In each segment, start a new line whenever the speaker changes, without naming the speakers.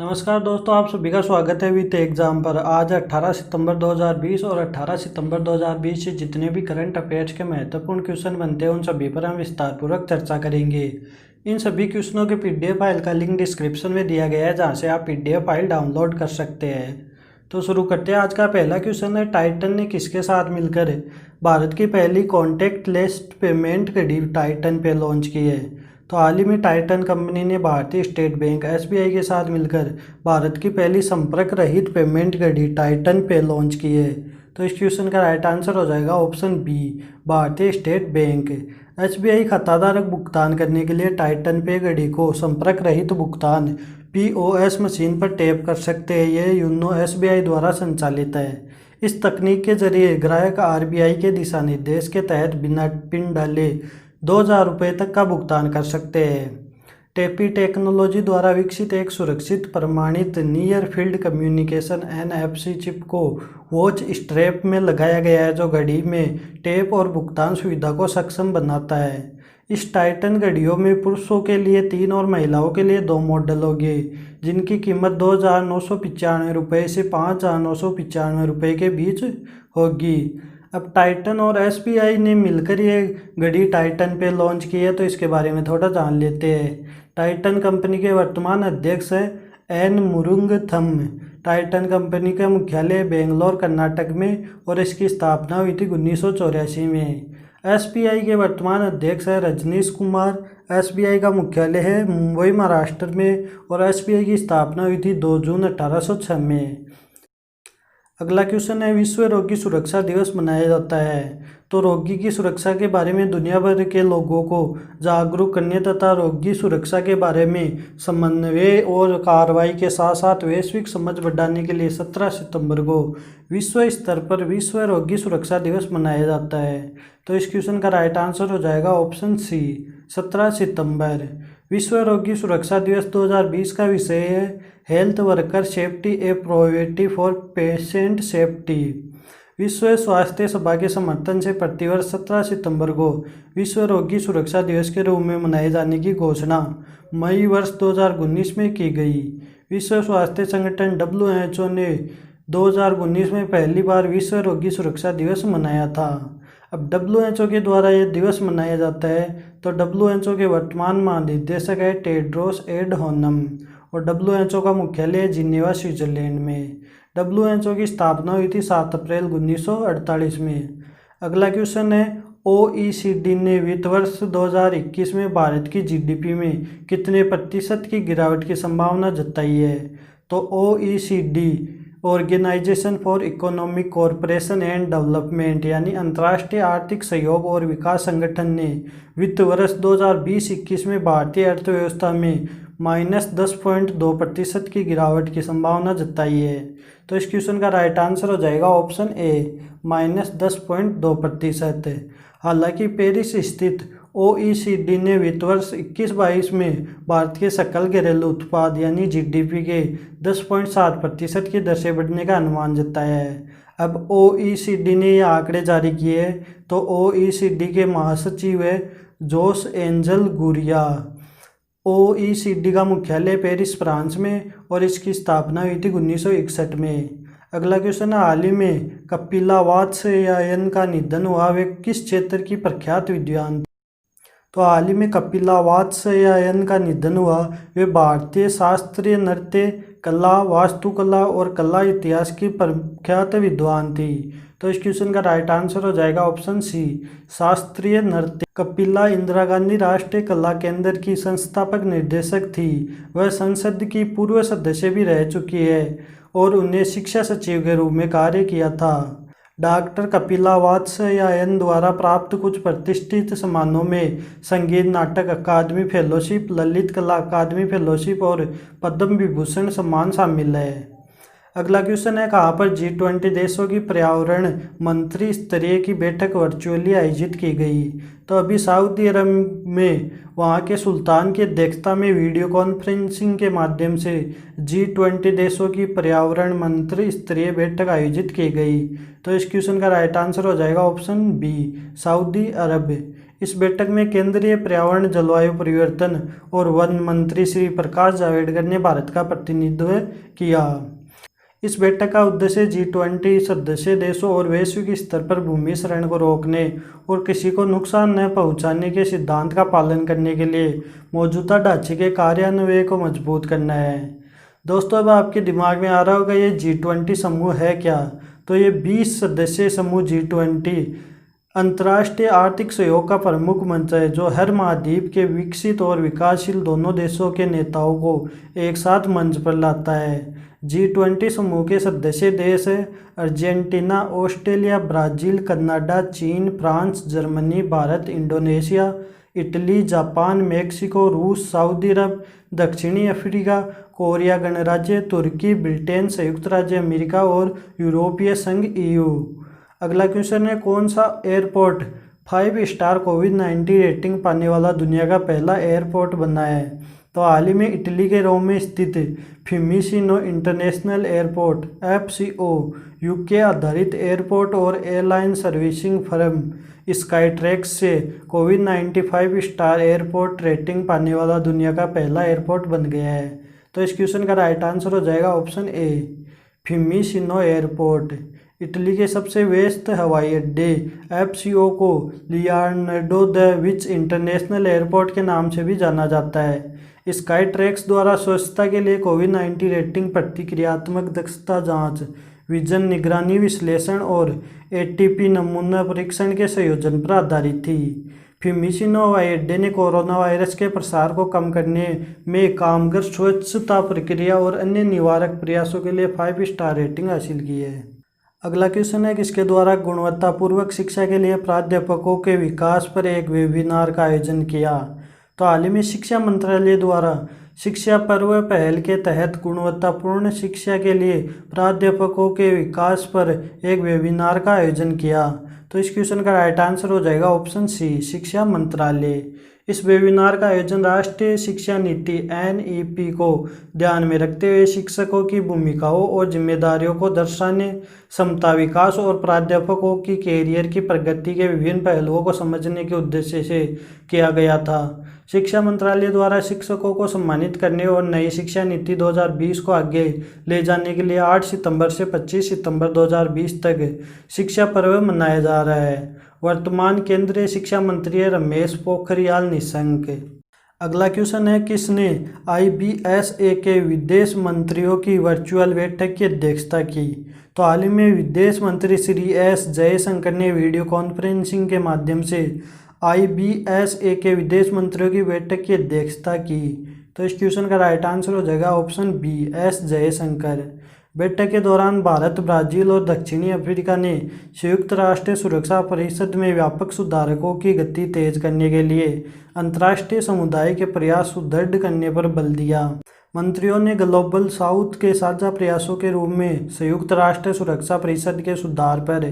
नमस्कार दोस्तों, आप सभी का स्वागत है विथ एग्जाम पर। आज 18 सितंबर 2020 और 18 सितंबर 2020 से जितने भी करंट अफेयर्स के महत्वपूर्ण क्वेश्चन बनते हैं उन सभी पर हम विस्तारपूर्वक चर्चा करेंगे। इन सभी क्वेश्चनों के पीडीएफ फाइल का लिंक डिस्क्रिप्शन में दिया गया है, जहां से आप पीडीएफ फाइल डाउनलोड कर सकते हैं। तो शुरू करते हैं। आज का पहला क्वेश्चन है, टाइटन ने किसके साथ मिलकर भारत की पहली कॉन्टैक्टलेस पेमेंट घड़ी टाइटन पे लॉन्च की है? तो हाल ही में टाइटन कंपनी ने भारतीय स्टेट बैंक एसबीआई के साथ मिलकर भारत की पहली संपर्क रहित पेमेंट घड़ी टाइटन पे लॉन्च की है। तो इस क्वेश्चन का राइट आंसर हो जाएगा ऑप्शन बी, भारतीय स्टेट बैंक। एसबीआई खाताधारक भुगतान करने के लिए टाइटन पे घड़ी को संपर्क रहित भुगतान पीओएस मशीन पर टैप कर सकते हैं। यह यूनो एसबीआई द्वारा संचालित है। इस तकनीक के जरिए ग्राहक आरबीआई के दिशा निर्देश के तहत बिना पिन डाले 2,000 रुपये तक का भुगतान कर सकते हैं। टेपी टेक्नोलॉजी द्वारा विकसित एक सुरक्षित प्रमाणित near field communication NFC chip को वॉच स्ट्रैप में लगाया गया है, जो घड़ी में टैप और भुगतान सुविधा को सक्षम बनाता है। इस टाइटन घड़ियों में पुरुषों के लिए 3 और महिलाओं के लिए 2 मॉडल होंगे, जिनकी कीमत 2,995 रुपये से 5,995 रुपये के बीच होगी। अब टाइटन और एसबीआई ने मिलकर ये घड़ी टाइटन पे लॉन्च की है, तो इसके बारे में थोड़ा जान लेते हैं। टाइटन कंपनी के वर्तमान अध्यक्ष हैं एन मुरुगथम। टाइटन कंपनी का मुख्यालय बेंगलोर कर्नाटक में और इसकी स्थापना हुई थी 1984 में। एसबीआई के वर्तमान अध्यक्ष है रजनीश कुमार। एसबीआई का मुख्यालय है मुंबई महाराष्ट्र में और एसबीआई की स्थापना हुई थी 2 जून 1806 में। अगला क्वेश्चन है, विश्व रोगी सुरक्षा दिवस मनाया जाता है। तो रोगी की सुरक्षा के बारे में दुनिया भर के लोगों को जागरूक करने तथा रोगी सुरक्षा के बारे में समन्वय और कार्रवाई के साथ साथ वैश्विक समझ बढ़ाने के लिए 17 सितंबर को विश्व स्तर पर विश्व रोगी सुरक्षा दिवस मनाया जाता है। तो इस क्वेश्चन का राइट आंसर हो जाएगा ऑप्शन सी, 17 सितंबर। विश्व रोगी सुरक्षा दिवस 2020 का विषय है health worker safety A priority for patient safety. विश्व स्वास्थ्य सभा के समर्थन से प्रतिवर्ष 17 सितंबर को विश्व रोगी सुरक्षा दिवस के रूप में मनाए जाने की घोषणा मई वर्ष 2019 में की गई। विश्व स्वास्थ्य संगठन WHO ने 2019 में पहली बार विश्व रोगी सुरक्षा दिवस मनाया था। अब WHO के द्वारा यह दिवस मनाया जाता है, तो WHO के वर्तमान महानिदेशक है टेड्रोस एडहानम और WHO का मुख्यालय है जिनेवा, स्विट्जरलैंड में। WHO की स्थापना हुई थी 7 अप्रैल 1948 में। अगला क्वेश्चन है, OECD ने वित्त वर्ष 2021 में भारत की जीडीपी में कितने प्रतिशत की गिरावट की संभावना जताई है? तो OECD organisation for economic cooperation and development यानी अंतर्राष्ट्रीय आर्थिक सहयोग और विकास संगठन ने वित्त वर्ष 2020-21 में भारतीय अर्थव्यवस्था में -10.2% की गिरावट की संभावना जताई है। तो इस क्वेश्चन का राइट आंसर हो जाएगा ऑप्शन ए, -10.2%। हालांकि पेरिस स्थित OECD ने वित्त वर्ष 21-22 में भारत के सकल घरेलू उत्पाद यानी जीडीपी के 10.7% की दर से बढ़ने का अनुमान जताया है। अब OECD ने ये आंकड़े जारी किए हैं, तो OECD के महासचिव है जोस एंजल गुरिया। OECD का मुख्यालय पेरिस, फ्रांस में और इसकी स्थापना हुई थी 1961 में। अगला क्वेश्चन है, हाल ही में कपिला वात्स्यायन का निधन हुआ, वे किस क्षेत्र की प्रख्यात विद्वान थे? तो हाल ही में कपिला वात्स्यायन का निधन हुआ, वे भारतीय शास्त्रीय नृत्य कला, वास्तुकला और कला इतिहास की प्रख्यात विद्वान थी। तो इस क्वेश्चन का राइट आंसर हो जाएगा ऑप्शन सी, शास्त्रीय नृत्य। कपिला इंदिरा गांधी राष्ट्रीय कला केंद्र की संस्थापक निर्देशक थी। वह संसद की पूर्व सदस्य भी रह चुकी है और उन्हें शिक्षा सचिव के रूप में कार्य किया था। डॉक्टर कपिला वात्स्यायन द्वारा प्राप्त कुछ प्रतिष्ठित सम्मानों में संगीत नाटक अकादमी फेलोशिप, ललित कला अकादमी फेलोशिप और पद्म विभूषण सम्मान शामिल है। अगला क्वेश्चन है, कहाँ पर G20 देशों की पर्यावरण मंत्री स्तरीय की बैठक वर्चुअली आयोजित की गई? तो अभी सऊदी अरब में वहाँ के सुल्तान की अध्यक्षता में वीडियो कॉन्फ्रेंसिंग के माध्यम से G20 देशों की पर्यावरण मंत्री स्तरीय बैठक आयोजित की गई। तो इस क्वेश्चन का राइट आंसर हो जाएगा ऑप्शन बी, सऊदी अरब। इस बैठक में केंद्रीय पर्यावरण, जलवायु परिवर्तन और वन मंत्री श्री प्रकाश जावड़ेकर ने भारत का प्रतिनिधित्व किया। इस बैठक का उद्देश्य G20 सदस्य देशों और वैश्विक स्तर पर भूमि क्षरण को रोकने और किसी को नुकसान न पहुंचाने के सिद्धांत का पालन करने के लिए मौजूदा ढांचे के कार्यान्वयन को मजबूत करना है। दोस्तों, अब आपके दिमाग में आ रहा होगा ये G20 समूह है क्या? तो ये 20 सदस्य समूह G20 अंतर्राष्ट्रीय आर्थिक सहयोग का प्रमुख मंच है, जो हर महाद्वीप के विकसित और विकासशील दोनों देशों के नेताओं को एक साथ मंच पर लाता है। G20 समूह के सदस्य देश अर्जेंटीना, ऑस्ट्रेलिया, ब्राज़ील, कनाडा, चीन, France, Germany, Bharat, Indonesia, Italy, Japan, Mexico, रूस, सऊदी अरब, दक्षिणी अफ्रीका, कोरिया गणराज्य, तुर्की, ब्रिटेन, संयुक्त राज्य अमेरिका और यूरोपीय संघ EU। अगला क्वेश्चन है, कौन सा एयरपोर्ट 5 स्टार कोविड-19 रेटिंग पाने वाला दुनिया का पहला एयरपोर्ट बना है? तो हाल ही में इटली के रोम में स्थित फिमिसिनो इंटरनेशनल एयरपोर्ट FCO UK आधारित एयरपोर्ट और एयरलाइन सर्विसिंग फर्म स्काईट्रैक्स से कोविड-19 5 स्टार एयरपोर्ट रेटिंग पाने वाला दुनिया का पहला एयरपोर्ट बन गया है। तो इस क्वेश्चन का राइट आंसर हो जाएगा ऑप्शन ए, फिमिसिनो एयरपोर्ट। इटली के सबसे व्यस्त हवाई अड्डे FCO को Leonardo da Vinci international airport के नाम से भी जाना जाता है। स्काईट्रैक्स द्वारा स्वच्छता के लिए कोविड-19 रेटिंग प्रतिक्रियात्मक दक्षता जांच, विजन निगरानी, विश्लेषण और ATP नमूना परीक्षण के संयोजन पर आधारित थी। फिमिसिनो हवाई अड्डे ने कोरोना वायरस के प्रसार को कम करने में कामगार स्वच्छता प्रक्रिया और अन्य निवारक प्रयासों के लिए 5 स्टार रेटिंग हासिल की है। अगला क्वेश्चन है, किसके द्वारा गुणवत्तापूर्वक शिक्षा के लिए प्राध्यापकों के विकास पर एक वेबिनार का आयोजन किया? तो हाल ही में शिक्षा मंत्रालय द्वारा शिक्षा पर्व पहल के तहत गुणवत्तापूर्ण शिक्षा के लिए प्राध्यापकों के विकास पर एक वेबिनार का आयोजन किया। तो इस क्वेश्चन का राइट आंसर हो जाएगा ऑप्शन सी, शिक्षा मंत्रालय। इस वेबिनार का आयोजन राष्ट्रीय शिक्षा नीति NEP को ध्यान में रखते हुए शिक्षकों की भूमिकाओं और जिम्मेदारियों को दर्शाने, समता, विकास और प्राध्यापकों की कैरियर की प्रगति के विभिन्न पहलुओं को समझने के उद्देश्य से किया गया था। शिक्षा मंत्रालय द्वारा शिक्षकों को सम्मानित करने और नई शिक्षा नीति 2020 को आगे ले जाने के लिए 8 सितंबर से 25 सितंबर 2020 तक शिक्षा पर्व मनाया जा रहा है। वर्तमान केंद्रीय शिक्षा मंत्री है रमेश पोखरियाल निशंक। अगला क्वेश्चन है, किसने IBSA के विदेश मंत्रियों की वर्चुअल बैठक की अध्यक्षता की? तो हाल ही में विदेश मंत्री श्री S जयशंकर ने वीडियो कॉन्फ्रेंसिंग के माध्यम से IBSA के विदेश मंत्रियों की बैठक की अध्यक्षता की। तो इस क्वेश्चन का राइट आंसर हो जाएगा ऑप्शन बी, S जयशंकर। बैठक के दौरान भारत, ब्राज़ील और दक्षिणी अफ्रीका ने संयुक्त राष्ट्र सुरक्षा परिषद में व्यापक सुधारों की गति तेज करने के लिए अंतर्राष्ट्रीय समुदाय के प्रयास सुदृढ़ करने पर बल दिया। मंत्रियों ने ग्लोबल साउथ के साझा प्रयासों के रूप में संयुक्त राष्ट्र सुरक्षा परिषद के सुधार पर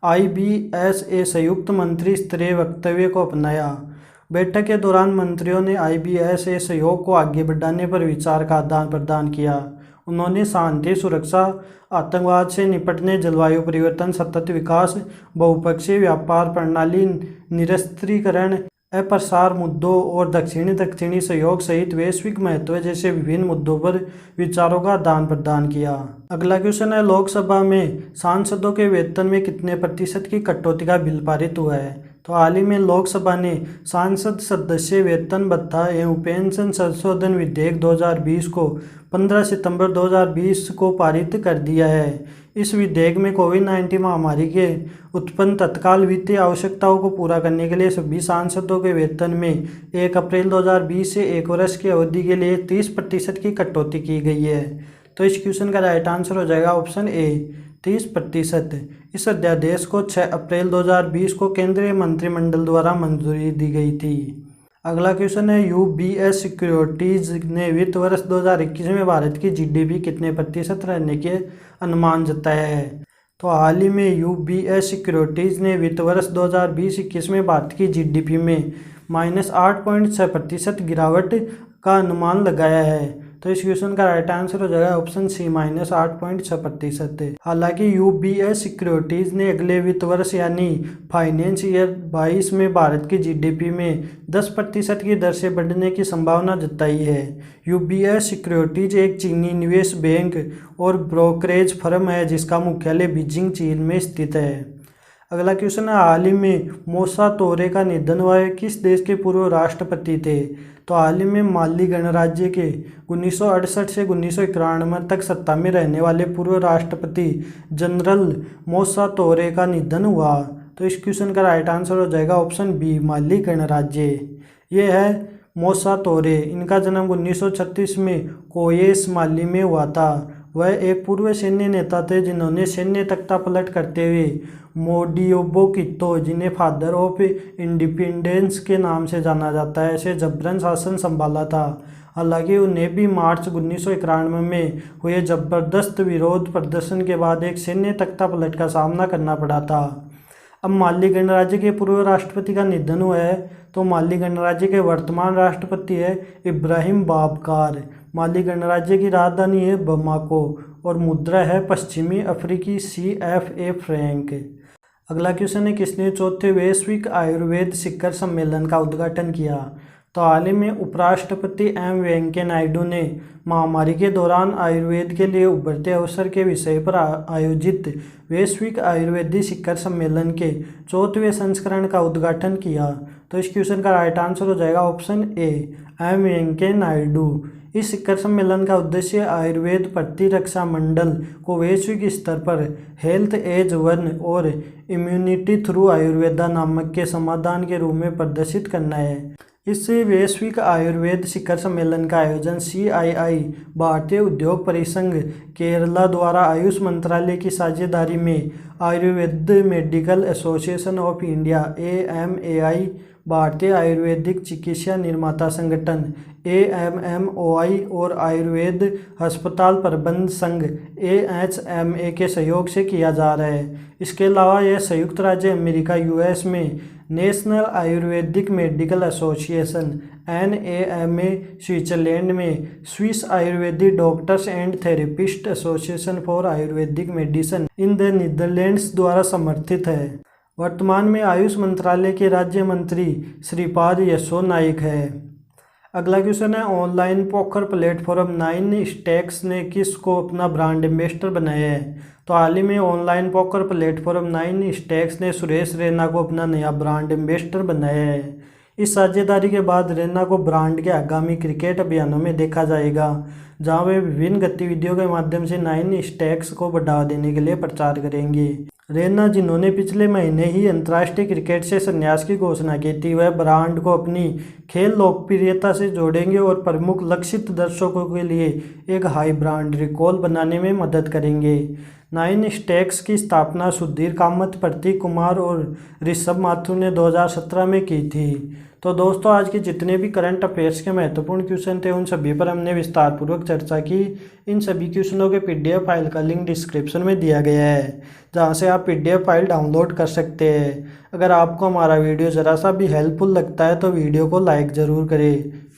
IBSA संयुक्त मंत्री स्तरीय वक्तव्य को अपनाया। बैठक के दौरान मंत्रियों ने IBSA सहयोग को आगे बढ़ाने पर विचार का आदान प्रदान किया। उन्होंने शांति, सुरक्षा, आतंकवाद से निपटने, जलवायु परिवर्तन, सतत विकास, बहुपक्षीय व्यापार प्रणाली, निरस्त्रीकरण, अप्रसार मुद्दों और दक्षिणी सहयोग सहित वैश्विक महत्व जैसे विभिन्न मुद्दों पर विचारों का आदान प्रदान किया। अगला क्वेश्चन है, लोकसभा में सांसदों के वेतन में कितने प्रतिशत की कटौती का बिल पारित हुआ है? तो हाल ही में लोकसभा ने सांसद सदस्य वेतन भत्ता एवं पेंशन संशोधन विधेयक 2020 को 15 सितंबर 2020 को पारित कर दिया है। इस विधेयक में कोविड-19 महामारी के उत्पन्न तत्काल वित्तीय आवश्यकताओं को पूरा करने के लिए सभी सांसदों के वेतन में 1 अप्रैल 2020 से 1 वर्ष की अवधि के लिए 30% की कटौती की गई है। तो इस क्वेश्चन का राइट आंसर हो जाएगा ऑप्शन ए, 30%। इस अध्यादेश को 6 अप्रैल 2020 को केंद्रीय मंत्रिमंडल द्वारा मंजूरी दी गई थी। अगला क्वेश्चन है, UBS सिक्योरिटीज ने वित्त वर्ष 2021 में भारत की GDP कितने प्रतिशत रहने के अनुमान जताया है? तो हाल ही में UBS सिक्योरिटीज ने वित्त वर्ष 2020-21 में भारत की GDP में -8.6% गिरावट का अनुमान लगाया है। तो इस क्वेश्चन का राइट आंसर हो जाएगा ऑप्शन सी -8.6%। हालांकि यूबीएस सिक्योरिटीज ने अगले वित्त वर्ष यानी फाइनेंस ईयर 22 में भारत की जीडीपी में 10% की दर से बढ़ने की संभावना जताई है। यूबीएस सिक्योरिटीज एक चीनी निवेश बैंक और ब्रोकरेज फर्म है जिसका मुख्यालय बीजिंग चीन में स्थित है। अगला क्वेश्चन है, हाल ही में मूसा तोरे का निधन हुआ है, किस देश के पूर्व राष्ट्रपति थे? तो हाल ही में माली गणराज्य के 1968 से 1991 तक सत्ता में रहने वाले पूर्व राष्ट्रपति जनरल मूसा तोरे का निधन हुआ। तो इस क्वेश्चन का राइट आंसर हो जाएगा ऑप्शन बी माली गणराज्य। ये है मूसा तोरे। इनका जन्म 1936 में कोयेस माली में हुआ था। वह एक पूर्व सैन्य नेता थे जिन्होंने सैन्य तख्तापलट करते हुए मोडियोबो कितो, जिन्हें फादर ऑफ इंडिपेंडेंस के नाम से जाना जाता है, ऐसे जबरन शासन संभाला था। हालांकि उन्हें भी मार्च 1991 में हुए जबरदस्त विरोध प्रदर्शन के बाद एक सैन्य तख्तापलट का सामना करना पड़ा था। अब माली गणराज्य के पूर्व राष्ट्रपति का निधन हुआ है, तो माली गणराज्य के वर्तमान राष्ट्रपति है इब्राहिम बाबकार। माली गणराज्य की राजधानी है बमाको और मुद्रा है पश्चिमी अफ्रीकी CFA फ्रैंक। अगला क्वेश्चन है, किसने चौथे वैश्विक आयुर्वेद शिखर सम्मेलन का उद्घाटन किया? तो हाल ही में उपराष्ट्रपति एम वेंकैया नायडू ने महामारी के दौरान आयुर्वेद के लिए उभरते अवसर के विषय पर आयोजित वैश्विक आयुर्वेदिक शिखर सम्मेलन के 4वें संस्करण का उद्घाटन किया। तो इस क्वेश्चन का राइट आंसर हो जाएगा option A M Venkaiah Naidu. इस शिखर सम्मेलन का उद्देश्य आयुर्वेद प्रतिरक्षा मंडल को वैश्विक स्तर पर हेल्थ एज वन और इम्यूनिटी थ्रू आयुर्वेदा नामक के समाधान के रूप में प्रदर्शित करना है। इस वैश्विक आयुर्वेद शिखर सम्मेलन का आयोजन CII भारतीय उद्योग परिसंघ केरला द्वारा आयुष मंत्रालय की साझेदारी में Ayurveda medical association of India AMAI, भारतीय आयुर्वेदिक चिकित्सा निर्माता संगठन AMMOI और आयुर्वेद अस्पताल प्रबंध संघ AHMA के सहयोग से किया जा रहा है। इसके अलावा यह संयुक्त राज्य अमेरिका US में National Ayurvedic Medical Association NAMA, Switzerland में Swiss Ayurvedic Doctors and Therapist Association for Ayurvedic Medicine in the Netherlands द्वारा समर्थित है। वर्तमान में आयुष मंत्रालय के राज्य मंत्री श्रीपाद यशो नाइक है। अगला क्वेश्चन है, ऑनलाइन पोकर प्लेटफॉर्म 9 स्टैक्स ने किसको अपना ब्रांड एम्बेसडर बनाया है? तो हाल ही में ऑनलाइन पोकर प्लेटफॉर्म 9 स्टैक्स ने सुरेश रैना को अपना नया ब्रांड एम्बेसडर बनाया है। इस साझेदारी के बाद रैना को ब्रांड के आगामी क्रिकेट अभियानों में देखा जाएगा, जहां वे विभिन्न गतिविधियों के माध्यम से 9 स्टैक्स को बढ़ावा देने के लिए प्रचार करेंगे। रैना, जिन्होंने पिछले महीने ही अंतर्राष्ट्रीय क्रिकेट से संन्यास की घोषणा की थी, वह ब्रांड को अपनी खेल लोकप्रियता से जोड़ेंगे और प्रमुख लक्षित दर्शकों के लिए एक हाई ब्रांड रिकॉल बनाने में मदद करेंगे। 9 स्टैक्स की स्थापना सुधीर कामत, प्रतीक कुमार और ऋषभ माथुर ने 2017 में की थी। तो दोस्तों, आज के जितने भी करंट अफेयर्स के महत्वपूर्ण क्वेश्चन थे उन सभी पर हमने विस्तारपूर्वक चर्चा की। इन सभी क्वेश्चनों के PDF फाइल का लिंक डिस्क्रिप्शन में दिया गया है, जहां से आप PDF फाइल डाउनलोड कर सकते हैं। अगर आपको हमारा वीडियो ज़रा सा भी हेल्पफुल लगता है तो वीडियो को लाइक ज़रूर करें।